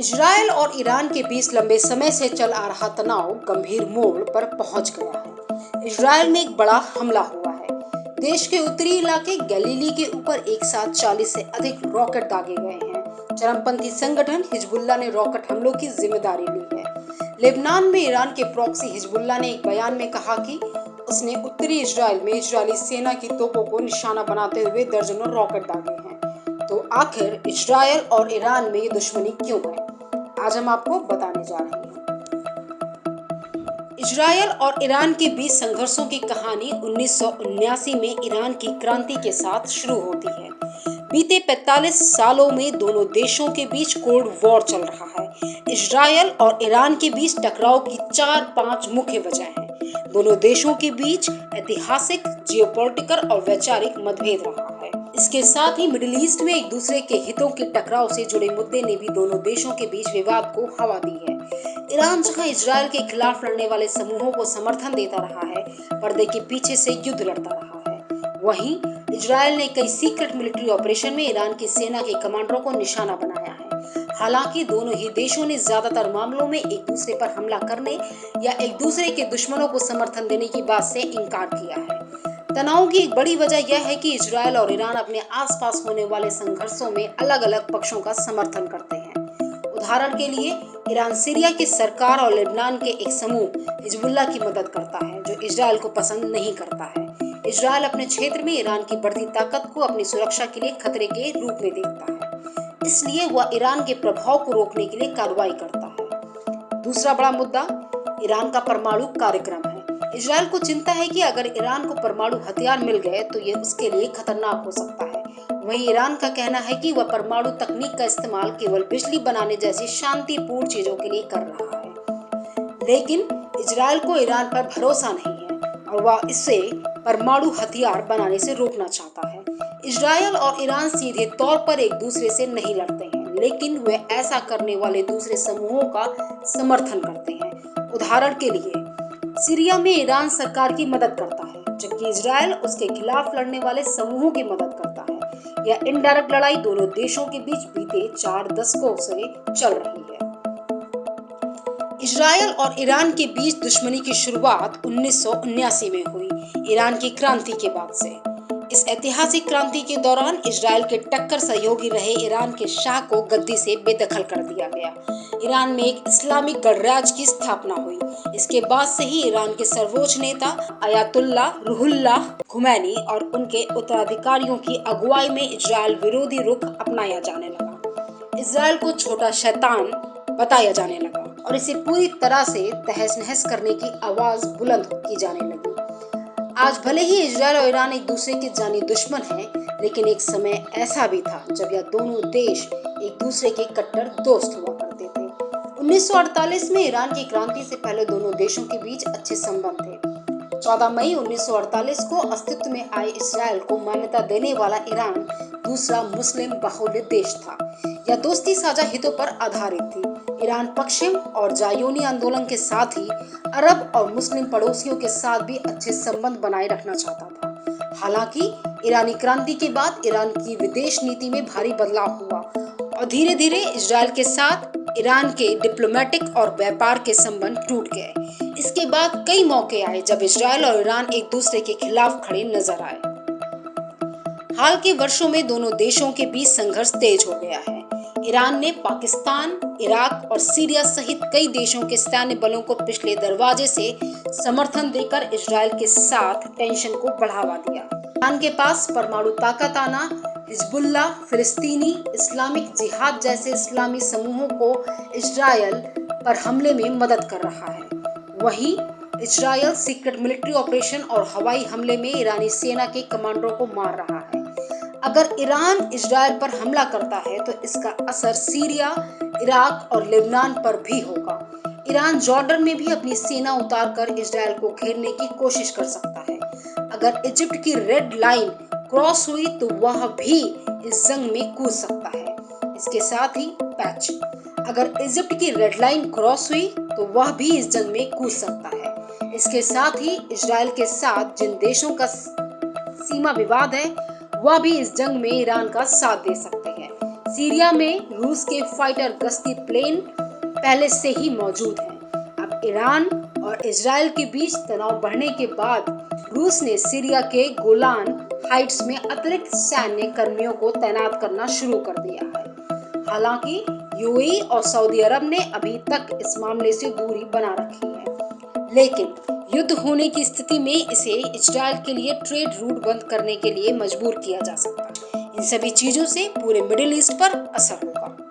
Israel और Iran के बीच लंबे समय से चल आ रहा तनाव गंभीर मोड़ पर पहुंच गया है। इजरायल में एक बड़ा हमला हुआ है। देश के उत्तरी इलाके गलीली के ऊपर एक साथ 40 से अधिक रॉकेट दागे गए हैं। चरमपंथी संगठन हिजबुल्लाह ने रॉकेट हमलों की जिम्मेदारी ली है। लेबनान में ईरान के प्रॉक्सी हिजबुल्लाह ने एक बयान में कहा कि उसने उत्तरी इजरायल में इजरायली सेना की तोपों को निशाना बनाते हुए दर्जनों रॉकेट दागे हैं। तो आखिर इजरायल और ईरान में ये दुश्मनी क्यों है, आज हम आपको बताने जा रहे हैं। इजरायल और ईरान के बीच संघर्षों की कहानी 1979 में ईरान की क्रांति के साथ शुरू होती है। बीते 45 सालों में दोनों देशों के बीच कोल्ड वॉर चल रहा है। इजरायल और ईरान के बीच टकराव की 4-5 मुख्य वजह हैं। दोनों देशों के बीच ऐतिहासिक, जियोपॉलिटिकल और वैचारिक मतभेद रहा है। इसके साथ ही मिडिल ईस्ट में एक दूसरे के हितों के टकराव से जुड़े मुद्दे ने भी दोनों देशों के बीच विवाद को हवा दी है। ईरान जहां इजरायल के खिलाफ लड़ने वाले समूहों को समर्थन देता रहा है, पर्दे के पीछे से युद्ध लड़ता रहा है। वहीं इजरायल ने कई सीक्रेट मिलिट्री ऑपरेशन में ईरान की सेना के कमांडरों को निशाना बनाया है। हालांकि दोनों ही देशों ने ज्यादातर मामलों में एक दूसरे पर हमला करने या एक दूसरे के दुश्मनों को समर्थन देने की बात से इनकार किया है। तनाव की एक बड़ी वजह यह है कि इजरायल और ईरान अपने आसपास होने वाले संघर्षों में अलग अलग पक्षों का समर्थन करते हैं। उदाहरण के लिए ईरान सीरिया की सरकार और लेबनान के एक समूह हिजबुल्लाह की मदद करता है, जो इजरायल को पसंद नहीं करता है। इजरायल अपने क्षेत्र में ईरान की बढ़ती ताकत को अपनी सुरक्षा के लिए खतरे के रूप में देखता है, इसलिए वह ईरान के प्रभाव को रोकने के लिए कार्रवाई करता है। दूसरा बड़ा मुद्दा ईरान का परमाणु कार्यक्रम है। इजरायल को चिंता है कि अगर ईरान को परमाणु हथियार मिल गए तो ये उसके लिए खतरनाक हो सकता है। वहीं ईरान का कहना है कि वह परमाणु तकनीक का इस्तेमाल केवल बिजली बनाने जैसी शांतिपूर्ण चीजों के लिए कर रहा है। लेकिन इजरायल को ईरान पर भरोसा नहीं है और वह इससे परमाणु हथियार बनाने से रोकना चाहता है। इजरायल और ईरान सीधे तौर पर एक दूसरे से नहीं लड़ते हैं, लेकिन वे ऐसा करने वाले दूसरे समूहों का समर्थन करते हैं। उदाहरण के लिए सीरिया में ईरान सरकार की मदद करता है, जबकि इजरायल उसके खिलाफ लड़ने वाले समूहों की मदद करता है। यह इनडायरेक्ट लड़ाई दोनों देशों के बीच बीते 4 दशकों से चल रही है। इजरायल और ईरान के बीच दुश्मनी की शुरुआत 1979 में हुई, ईरान की क्रांति के बाद से। इस ऐतिहासिक क्रांति के दौरान इजरायल के टक्कर सहयोगी रहे ईरान के शाह को गद्दी से बेदखल कर दिया गया। ईरान में एक इस्लामिक गणराज्य की स्थापना हुई। इसके बाद से ही ईरान के सर्वोच्च नेता अयातुल्ला रुहुल्लाह खुमैनी और उनके उत्तराधिकारियों की अगुवाई में इजरायल विरोधी रुख अपनाया जाने लगा। इजरायल को छोटा शैतान बताया जाने लगा और इसे पूरी तरह से तहस नहस करने की आवाज बुलंद की जाने लगी। आज भले ही इजरायल और ईरान एक दूसरे के जानी दुश्मन हैं, लेकिन एक समय ऐसा भी था जब यह दोनों देश एक दूसरे के कट्टर दोस्त हुआ करते थे। 1948 में ईरान की क्रांति से पहले दोनों देशों के बीच अच्छे संबंध थे। 14 मई 1948 को अस्तित्व में आए इजरायल को मान्यता देने वाला ईरान दूसरा मुस्लिम बहुल्य देश था। यह दोस्ती साझा हितों पर आधारित थी। ईरान पश्चिम और जायोनी आंदोलन के साथ ही अरब और मुस्लिम पड़ोसियों के साथ भी अच्छे संबंध बनाए रखना चाहता था। हालांकि ईरानी क्रांति के बाद ईरान की विदेश नीति में भारी बदलाव हुआ और धीरे धीरे इजरायल के साथ ईरान के डिप्लोमेटिक और व्यापार के संबंध टूट गए। इसके बाद कई मौके आए जब इजरायल और ईरान एक दूसरे के खिलाफ खड़े नजर आए। हाल के वर्षों में दोनों देशों के बीच संघर्ष तेज हो गया है। ईरान ने पाकिस्तान, इराक और सीरिया सहित कई देशों के सैन्य बलों को पिछले दरवाजे से समर्थन देकर इजरायल के साथ टेंशन को बढ़ावा दिया। ईरान के पास परमाणु ताकत आना हिजबुल्लाह, फिलिस्तीनी इस्लामिक जिहाद जैसे इस्लामी समूहों को इजरायल पर हमले में मदद कर रहा है। वहीं इजरायल सीक्रेट मिलिट्री ऑपरेशन और हवाई हमले में ईरानी सेना के कमांडरों को मार रहा है। अगर ईरान इजरायल पर हमला करता है तो इसका असर सीरिया, इराक और लेबनान पर भी होगा। ईरान जॉर्डन में भी अपनी सेना उतारकर इजरायल को घेरने की कोशिश कर सकता है। अगर इजिप्ट की रेड लाइन क्रॉस हुई तो वह भी इस जंग में कूद सकता है। इसके साथ ही पैच, अगर इजिप्ट की रेड लाइन क्रॉस हुई तो वह भी इस जंग में कूद सकता है। इसके साथ ही इजरायल के साथ जिन देशों का सीमा विवाद है, वह भी इस जंग में ईरान का साथ दे सकते हैं। सीरिया में रूस के फाइटर गश्ती प्लेन पहले से ही मौजूद हैं। अब ईरान और इजराइल के बीच तनाव बढ़ने के बाद रूस ने सीरिया के गोलान हाइट्स में अतिरिक्त सैन्य कर्मियों को तैनात करना शुरू कर दिया है। हालांकि यूएई और सऊदी अरब ने अभी तक इस मामले से दूरी बना रखी है, लेकिन युद्ध होने की स्थिति में इसे इजराइल के लिए ट्रेड रूट बंद करने के लिए मजबूर किया जा सकता है। इन सभी चीजों से पूरे मिडिल ईस्ट पर असर होगा।